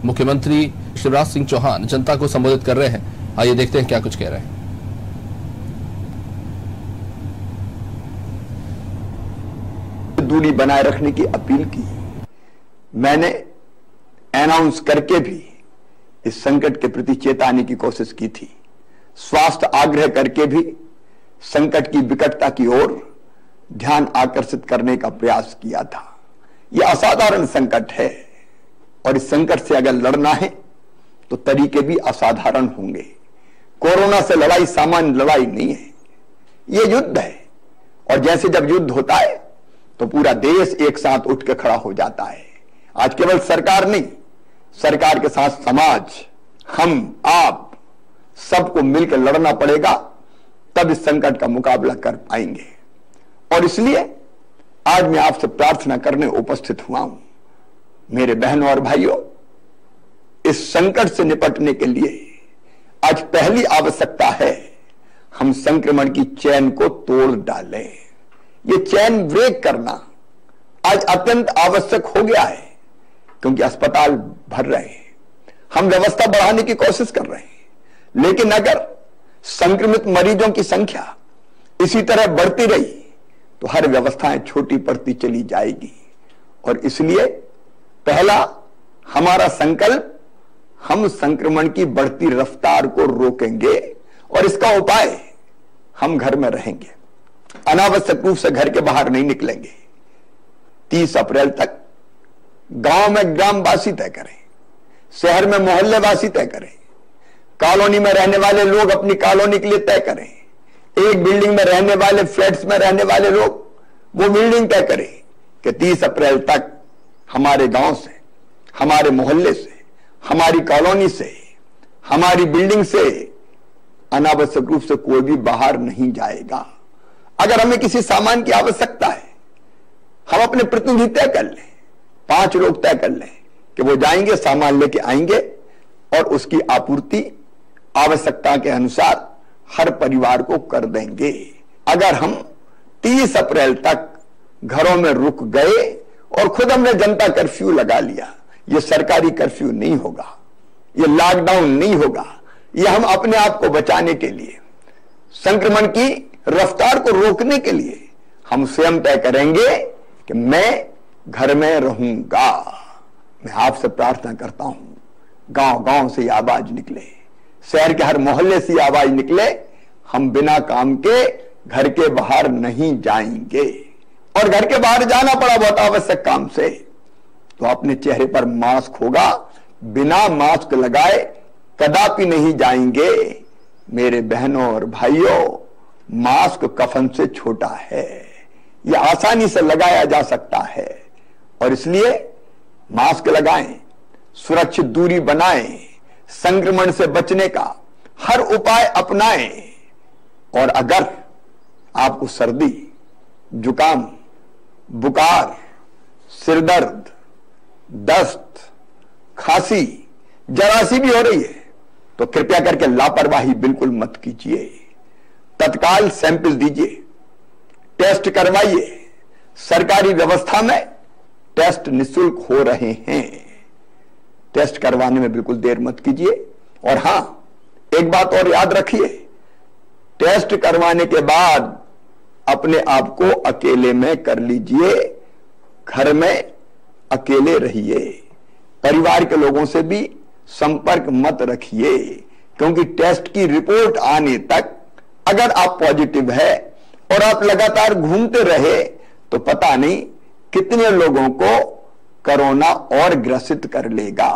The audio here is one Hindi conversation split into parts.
मुख्यमंत्री शिवराज सिंह चौहान जनता को संबोधित कर रहे हैं। आइए देखते हैं क्या कुछ कह रहे हैं। दूरी बनाए रखने की अपील की। मैंने अनाउंस करके भी इस संकट के प्रति चेताने की कोशिश की थी। स्वास्थ्य आग्रह करके भी संकट की विकटता की ओर ध्यान आकर्षित करने का प्रयास किया था। यह असाधारण संकट है और इस संकट से अगर लड़ना है तो तरीके भी असाधारण होंगे। कोरोना से लड़ाई सामान्य लड़ाई नहीं है, यह युद्ध है। और जैसे जब युद्ध होता है तो पूरा देश एक साथ उठ के खड़ा हो जाता है। आज केवल सरकार नहीं, सरकार के साथ समाज, हम, आप सबको मिलकर लड़ना पड़ेगा, तब इस संकट का मुकाबला कर पाएंगे। और इसलिए आज मैं आपसे प्रार्थना करने उपस्थित हुआ हूं। मेरे बहनों और भाइयों, इस संकट से निपटने के लिए आज पहली आवश्यकता है हम संक्रमण की चेन को तोड़ डालें। ये चेन ब्रेक करना आज अत्यंत आवश्यक हो गया है, क्योंकि अस्पताल भर रहे हैं, हम व्यवस्था बढ़ाने की कोशिश कर रहे हैं, लेकिन अगर संक्रमित मरीजों की संख्या इसी तरह बढ़ती रही तो हर व्यवस्थाएं छोटी पड़ती चली जाएगी। और इसलिए पहला हमारा संकल्प, हम संक्रमण की बढ़ती रफ्तार को रोकेंगे और इसका उपाय हम घर में रहेंगे, अनावश्यक रूप से घर के बाहर नहीं निकलेंगे। 30 अप्रैल तक गांव में ग्रामवासी तय करें, शहर में मोहल्लेवासी तय करें, कॉलोनी में रहने वाले लोग अपनी कॉलोनी के लिए तय करें, एक बिल्डिंग में रहने वाले, फ्लैट्स में रहने वाले लोग वो बिल्डिंग तय करें कि 30 अप्रैल तक हमारे गांव से, हमारे मोहल्ले से, हमारी कॉलोनी से, हमारी बिल्डिंग से अनावश्यक रूप से कोई भी बाहर नहीं जाएगा। अगर हमें किसी सामान की आवश्यकता है, हम अपने प्रतिनिधि तय कर लें, 5 लोग तय कर लें कि वो जाएंगे, सामान लेके आएंगे और उसकी आपूर्ति आवश्यकता के अनुसार हर परिवार को कर देंगे। अगर हम 30 अप्रैल तक घरों में रुक गए और खुद हमने जनता कर्फ्यू लगा लिया, यह सरकारी कर्फ्यू नहीं होगा, यह लॉकडाउन नहीं होगा, यह हम अपने आप को बचाने के लिए, संक्रमण की रफ्तार को रोकने के लिए हम स्वयं तय करेंगे कि मैं घर में रहूंगा। मैं आपसे प्रार्थना करता हूं, गांव गांव से यह आवाज निकले, शहर के हर मोहल्ले से यह आवाज निकले, हम बिना काम के घर के बाहर नहीं जाएंगे। और घर के बाहर जाना पड़ा बहुत आवश्यक काम से तो अपने चेहरे पर मास्क होगा, बिना मास्क लगाए कदापि नहीं जाएंगे। मेरे बहनों और भाइयों, मास्क कफन से छोटा है, यह आसानी से लगाया जा सकता है और इसलिए मास्क लगाएं, सुरक्षित दूरी बनाएं, संक्रमण से बचने का हर उपाय अपनाएं। और अगर आपको सर्दी, जुकाम, बुखार, सिरदर्द, दस्त, खांसी जरा सी भी हो रही है तो कृपया करके लापरवाही बिल्कुल मत कीजिए। तत्काल सैंपल दीजिए, टेस्ट करवाइए। सरकारी व्यवस्था में टेस्ट निःशुल्क हो रहे हैं, टेस्ट करवाने में बिल्कुल देर मत कीजिए। और हां, एक बात और याद रखिए, टेस्ट करवाने के बाद अपने आप को अकेले में कर लीजिए, घर में अकेले रहिए, परिवार के लोगों से भी संपर्क मत रखिए, क्योंकि टेस्ट की रिपोर्ट आने तक अगर आप पॉजिटिव है और आप लगातार घूमते रहे तो पता नहीं कितने लोगों को कोरोना और ग्रसित कर लेगा।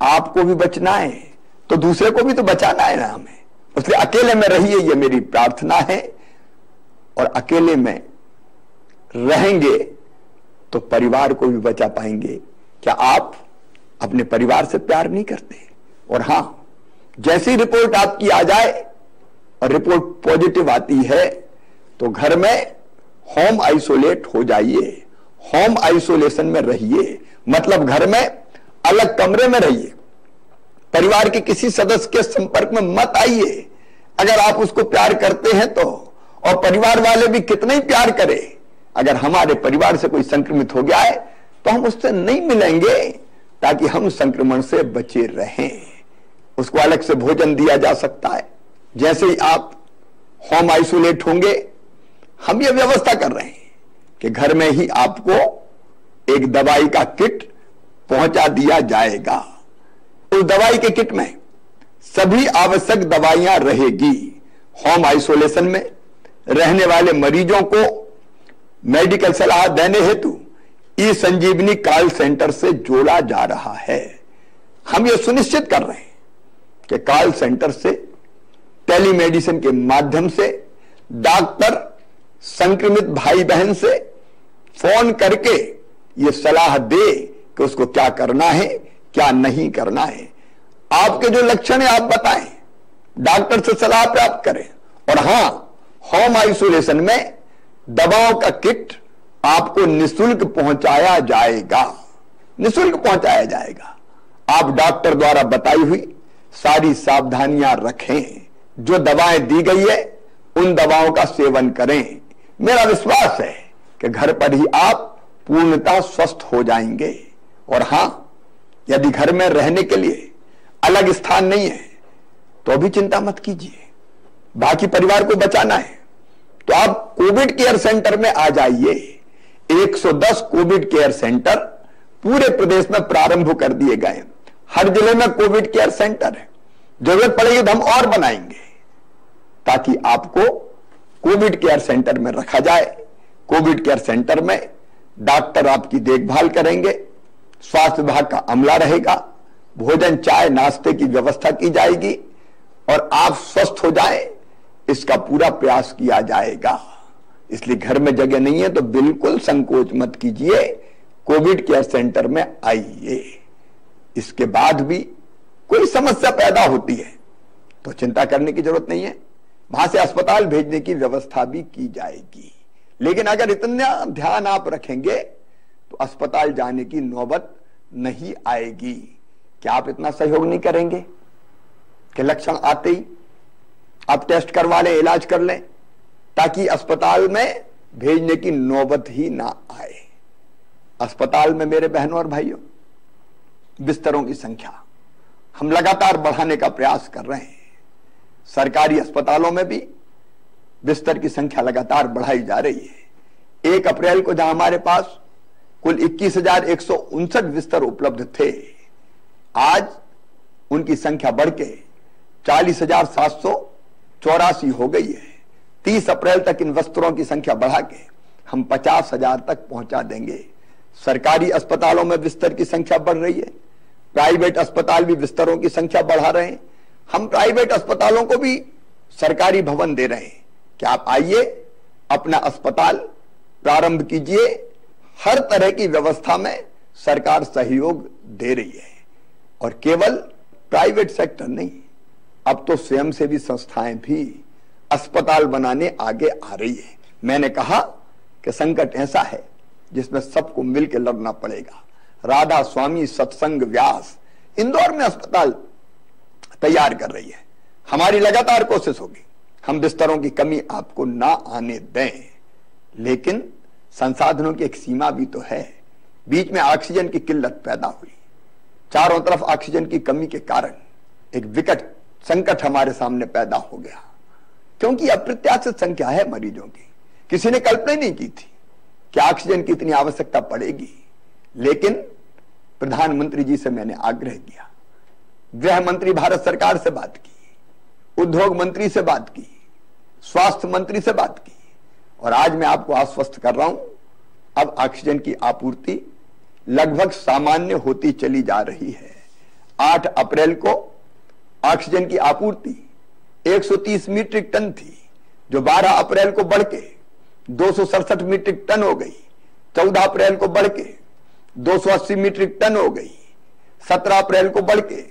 आपको भी बचना है तो दूसरे को भी तो बचाना है ना हमें, इसलिए अकेले में रहिए, ये मेरी प्रार्थना है। और अकेले में रहेंगे तो परिवार को भी बचा पाएंगे। क्या आप अपने परिवार से प्यार नहीं करते? और हां, जैसी रिपोर्ट आपकी आ जाए और रिपोर्ट पॉजिटिव आती है तो घर में होम आइसोलेट हो जाइए, होम आइसोलेशन में रहिए, मतलब घर में अलग कमरे में रहिए, परिवार के किसी सदस्य के संपर्क में मत आइए। अगर आप उसको प्यार करते हैं तो, और परिवार वाले भी कितना ही प्यार करें, अगर हमारे परिवार से कोई संक्रमित हो गया है तो हम उससे नहीं मिलेंगे, ताकि हम संक्रमण से बचे रहें। उसको अलग से भोजन दिया जा सकता है। जैसे ही आप होम आइसोलेट होंगे, हम ये व्यवस्था कर रहे हैं कि घर में ही आपको एक दवाई का किट पहुंचा दिया जाएगा। उस दवाई के किट में सभी आवश्यक दवाइयां रहेगी। होम आइसोलेशन में रहने वाले मरीजों को मेडिकल सलाह देने हेतु ई संजीवनी कॉल सेंटर से जोड़ा जा रहा है। हम ये सुनिश्चित कर रहे हैं कि कॉल सेंटर से टेलीमेडिसिन के माध्यम से डॉक्टर संक्रमित भाई बहन से फोन करके ये सलाह दे कि उसको क्या करना है, क्या नहीं करना है। आपके जो लक्षण है आप बताएं, डॉक्टर से सलाह प्राप्त करें। और हां, होम आइसोलेशन में दवाओं का किट आपको निःशुल्क पहुंचाया जाएगा। निःशुल्क पहुंचाया जाएगा। आप डॉक्टर द्वारा बताई हुई सारी सावधानियां रखें। जो दवाएं दी गई है उन दवाओं का सेवन करें। मेरा विश्वास है कि घर पर ही आप पूर्णतः स्वस्थ हो जाएंगे। और हां, यदि घर में रहने के लिए अलग स्थान नहीं है तो भी चिंता मत कीजिए। बाकी परिवार को बचाना है तो आप कोविड केयर सेंटर में आ जाइए। 110 कोविड केयर सेंटर पूरे प्रदेश में प्रारंभ कर दिए गए। हर जिले में कोविड केयर सेंटर है। जरूरत पड़ेगी तो हम और बनाएंगे ताकि आपको कोविड केयर सेंटर में रखा जाए। कोविड केयर सेंटर में डॉक्टर आपकी देखभाल करेंगे, स्वास्थ्य विभाग का अमला रहेगा, भोजन चाय नाश्ते की व्यवस्था की जाएगी और आप स्वस्थ हो जाएं, इसका पूरा प्रयास किया जाएगा। इसलिए घर में जगह नहीं है तो बिल्कुल संकोच मत कीजिए, कोविड केयर सेंटर में आइए। इसके बाद भी कोई समस्या पैदा होती है तो चिंता करने की जरूरत नहीं है, वहां से अस्पताल भेजने की व्यवस्था भी की जाएगी। लेकिन अगर इतना ध्यान आप रखेंगे तो अस्पताल जाने की नौबत नहीं आएगी। क्या आप इतना सहयोग नहीं करेंगे कि लक्षण आते ही आप टेस्ट करवा लें, इलाज कर लें, ताकि अस्पताल में भेजने की नौबत ही ना आए। अस्पताल में मेरे बहनों और भाइयों, बिस्तरों की संख्या हम लगातार बढ़ाने का प्रयास कर रहे हैं। सरकारी अस्पतालों में भी बिस्तर की संख्या लगातार बढ़ाई जा रही है। 1 अप्रैल को जहां हमारे पास कुल 21,159 बिस्तर उपलब्ध थे, आज उनकी संख्या बढ़ के 40,784 हो गई है। 30 अप्रैल तक इन बिस्तरों की संख्या बढ़ा के हम 50,000 तक पहुंचा देंगे। सरकारी अस्पतालों में बिस्तर की संख्या बढ़ रही है, प्राइवेट अस्पताल भी बिस्तरों की संख्या बढ़ा रहे हैं। हम प्राइवेट अस्पतालों को भी सरकारी भवन दे रहे हैं कि आप आइए, अपना अस्पताल प्रारंभ कीजिए। हर तरह की व्यवस्था में सरकार सहयोग दे रही है। और केवल प्राइवेट सेक्टर नहीं, अब तो स्वयंसेवी संस्थाएं भी अस्पताल बनाने आगे आ रही है। मैंने कहा कि संकट ऐसा है जिसमें सबको मिलकर लड़ना पड़ेगा। राधा स्वामी सत्संग व्यास इंदौर में अस्पताल तैयार कर रही है। हमारी लगातार कोशिश होगी हम बिस्तरों की कमी आपको ना आने दें, लेकिन संसाधनों की एक सीमा भी तो है। बीच में ऑक्सीजन की किल्लत पैदा हुई, चारों तरफ ऑक्सीजन की कमी के कारण एक विकट संकट हमारे सामने पैदा हो गया, क्योंकि अप्रत्याशित संख्या है मरीजों की। किसी ने कल्पना ही नहीं की थी कि ऑक्सीजन की इतनी आवश्यकता पड़ेगी। लेकिन प्रधानमंत्री जी से मैंने आग्रह किया, गृह मंत्री भारत सरकार से बात की, उद्योग मंत्री से बात की, स्वास्थ्य मंत्री से बात की, और आज मैं आपको आश्वस्त कर रहा हूं, अब ऑक्सीजन की आपूर्ति लगभग सामान्य होती चली जा रही है। 8 अप्रैल को ऑक्सीजन की आपूर्ति 130 मीट्रिक टन थी, जो 12 अप्रैल को बढ़ के 267 मीट्रिक टन हो गई। 14 अप्रैल को बढ़ के 280 मीट्रिक टन हो गई। 17 अप्रैल को बढ़ के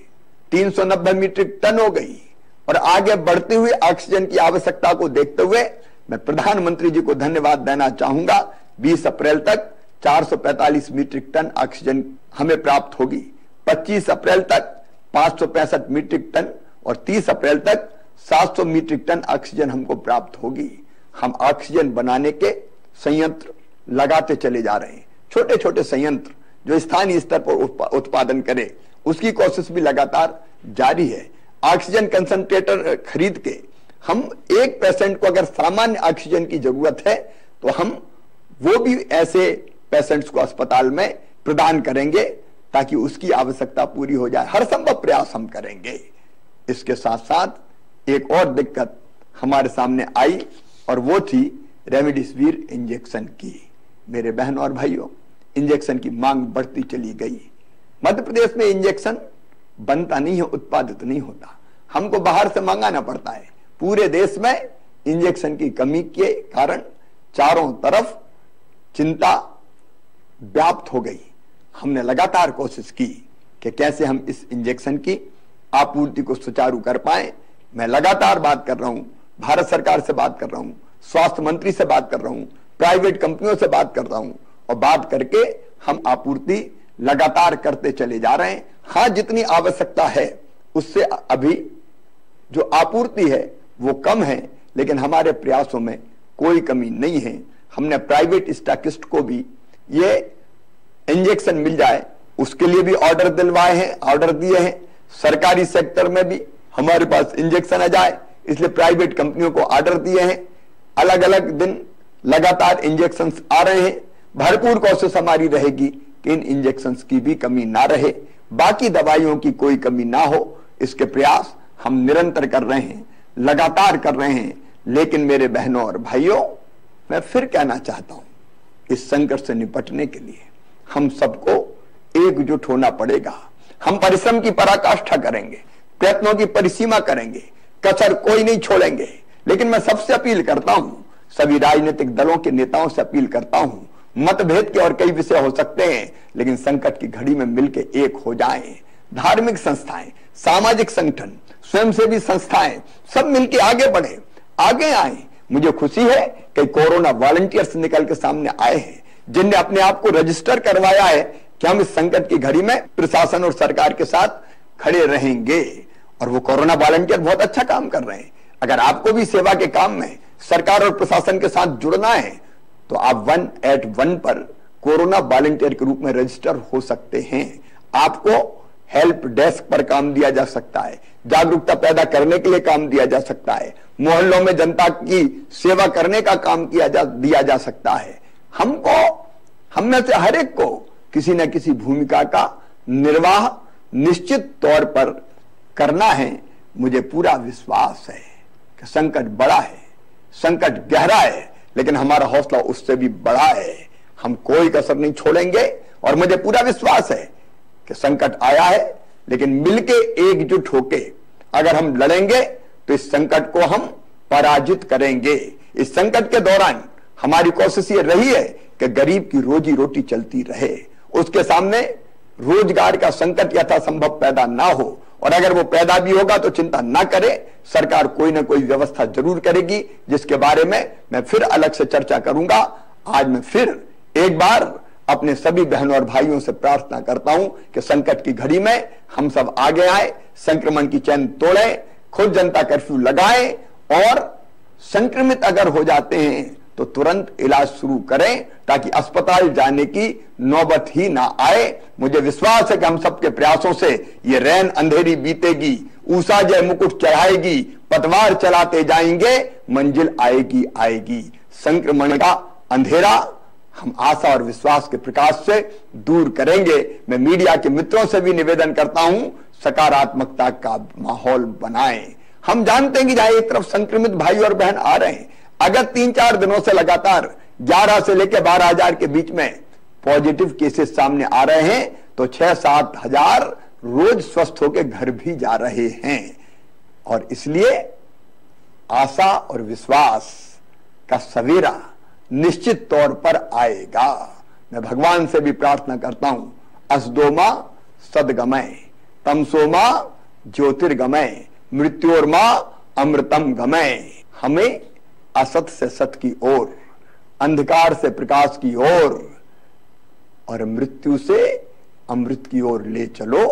390 मीट्रिक टन हो गई। और आगे बढ़ती हुई ऑक्सीजन की आवश्यकता को देखते हुए मैं प्रधानमंत्री जी को धन्यवाद देना चाहूंगा। 20 अप्रैल तक 445 मीट्रिक टन ऑक्सीजन हमें प्राप्त होगी। 25 अप्रैल तक 565 मीट्रिक टन और 30 अप्रैल तक 700 मीट्रिक टन ऑक्सीजन हमको प्राप्त होगी। हम ऑक्सीजन बनाने के संयंत्र लगाते चले जा रहे हैं। छोटे छोटे संयंत्र जो स्थानीय स्तर पर उत्पादन करे, उसकी कोशिश भी लगातार जारी है। ऑक्सीजन कंसंट्रेटर खरीद के हम एक पेशेंट को अगर सामान्य ऑक्सीजन की जरूरत है तो हम वो भी ऐसे पेशेंट्स को अस्पताल में प्रदान करेंगे ताकि उसकी आवश्यकता पूरी हो जाए। हर संभव प्रयास हम करेंगे। इसके साथ साथ एक और दिक्कत हमारे सामने आई और वो थी रेमडेसिविर इंजेक्शन की। मेरे बहनों और भाइयों, इंजेक्शन की मांग बढ़ती चली गई। मध्य प्रदेश में इंजेक्शन बनता नहीं है, उत्पादित नहीं होता, हमको बाहर से मंगाना पड़ता है। पूरे देश में इंजेक्शन की कमी के कारण चारों तरफ चिंता व्याप्त हो गई। हमने लगातार कोशिश की कि कैसे हम इस इंजेक्शन की आपूर्ति को सुचारू कर पाए। मैं लगातार बात कर रहा हूं, भारत सरकार से बात कर रहा हूं, स्वास्थ्य मंत्री से बात कर रहा हूं, प्राइवेट कंपनियों से बात कर रहा हूं और बात करके हम आपूर्ति लगातार करते चले जा रहे हैं। हां, जितनी आवश्यकता है उससे अभी जो आपूर्ति है वो कम है, लेकिन हमारे प्रयासों में कोई कमी नहीं है। हमने प्राइवेट स्टॉकिस्ट को भी ये इंजेक्शन मिल जाए उसके लिए भी ऑर्डर दिलवाए हैं, ऑर्डर दिए हैं। सरकारी सेक्टर में भी हमारे पास इंजेक्शन आ जाए इसलिए प्राइवेट कंपनियों को ऑर्डर दिए हैं। अलग अलग दिन लगातार इंजेक्शन आ रहे हैं। भरपूर कोशिश हमारी रहेगी कि इन इंजेक्शंस की भी कमी ना रहे, बाकी दवाइयों की कोई कमी ना हो। इसके प्रयास हम निरंतर कर रहे हैं, लगातार कर रहे हैं। लेकिन मेरे बहनों और भाइयों, मैं फिर कहना चाहता हूं, इस संकट से निपटने के लिए हम सबको एकजुट होना पड़ेगा। हम परिश्रम की पराकाष्ठा करेंगे, प्रयत्नों की परिसीमा करेंगे, कसर कोई नहीं छोड़ेंगे। लेकिन मैं सबसे अपील करता हूं, सभी राजनीतिक दलों के नेताओं से अपील करता हूं, मतभेद के और कई विषय हो सकते हैं, लेकिन संकट की घड़ी में मिलकर एक हो जाएं। धार्मिक संस्थाएं, सामाजिक संगठन, स्वयंसेवी संस्थाएं सब मिलकर आगे बढ़े, आगे आए। मुझे खुशी है कि कोरोना वॉलंटियर्स निकल के सामने आए हैं, जिनने अपने आप को रजिस्टर करवाया है कि हम इस संकट की घड़ी में प्रशासन और सरकार के साथ खड़े रहेंगे। और वो कोरोना वॉलंटियर बहुत अच्छा काम कर रहे हैं। अगर आपको भी सेवा के काम में सरकार और प्रशासन के साथ जुड़ना है तो आप 181 पर कोरोना वॉलंटियर के रूप में रजिस्टर हो सकते हैं। आपको हेल्प डेस्क पर काम दिया जा सकता है, जागरूकता पैदा करने के लिए काम दिया जा सकता है, मोहल्लों में जनता की सेवा करने का काम दिया जा सकता है। हम में से हर एक को किसी न किसी भूमिका का निर्वाह निश्चित तौर पर करना है। मुझे पूरा विश्वास है कि संकट बड़ा है, संकट गहरा है, लेकिन हमारा हौसला उससे भी बड़ा है। हम कोई कसर नहीं छोड़ेंगे और मुझे पूरा विश्वास है कि संकट आया है, लेकिन मिलके एकजुट होके अगर हम लड़ेंगे तो इस संकट को हम पराजित करेंगे। इस संकट के दौरान हमारी कोशिश ये रही है कि गरीब की रोजी रोटी चलती रहे, उसके सामने रोजगार का संकट यथासंभव पैदा ना हो, और अगर वो पैदा भी होगा तो चिंता ना करे, सरकार कोई ना कोई व्यवस्था जरूर करेगी, जिसके बारे में मैं फिर अलग से चर्चा करूंगा। आज मैं फिर एक बार अपने सभी बहनों और भाइयों से प्रार्थना करता हूं कि संकट की घड़ी में हम सब आगे आए, संक्रमण की चैन तोड़ें, खुद जनता कर्फ्यू लगाएं और संक्रमित अगर हो जाते हैं तो तुरंत इलाज शुरू करें ताकि अस्पताल जाने की नौबत ही ना आए। मुझे विश्वास है कि हम सबके प्रयासों से ये रैन अंधेरी बीतेगी, ऊषा जय मुकुट चढ़ाएगी, पतवार चलाते जाएंगे, मंजिल आएगी आएगी। संक्रमण का अंधेरा हम आशा और विश्वास के प्रकाश से दूर करेंगे। मैं मीडिया के मित्रों से भी निवेदन करता हूं, सकारात्मकता का माहौल बनाएं। हम जानते हैं कि जहां एक तरफ संक्रमित भाई और बहन आ रहे हैं, अगर 3-4 दिनों से लगातार 11 से लेकर 12,000 के बीच में पॉजिटिव केसेस सामने आ रहे हैं तो 6-7 हजार रोज स्वस्थ होकर घर भी जा रहे हैं। और इसलिए आशा और विश्वास का सवेरा निश्चित तौर पर आएगा। मैं भगवान से भी प्रार्थना करता हूं, असदोमा सदगमय, तमसोमा ज्योतिर्गमय, मृत्योर्मा अमृतम गमय। हमें असत से सत की ओर, अंधकार से प्रकाश की ओर और मृत्यु से अमृत की ओर ले चलो।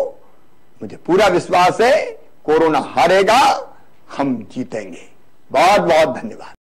मुझे पूरा विश्वास है कोरोना हारेगा, हम जीतेंगे। बहुत बहुत धन्यवाद।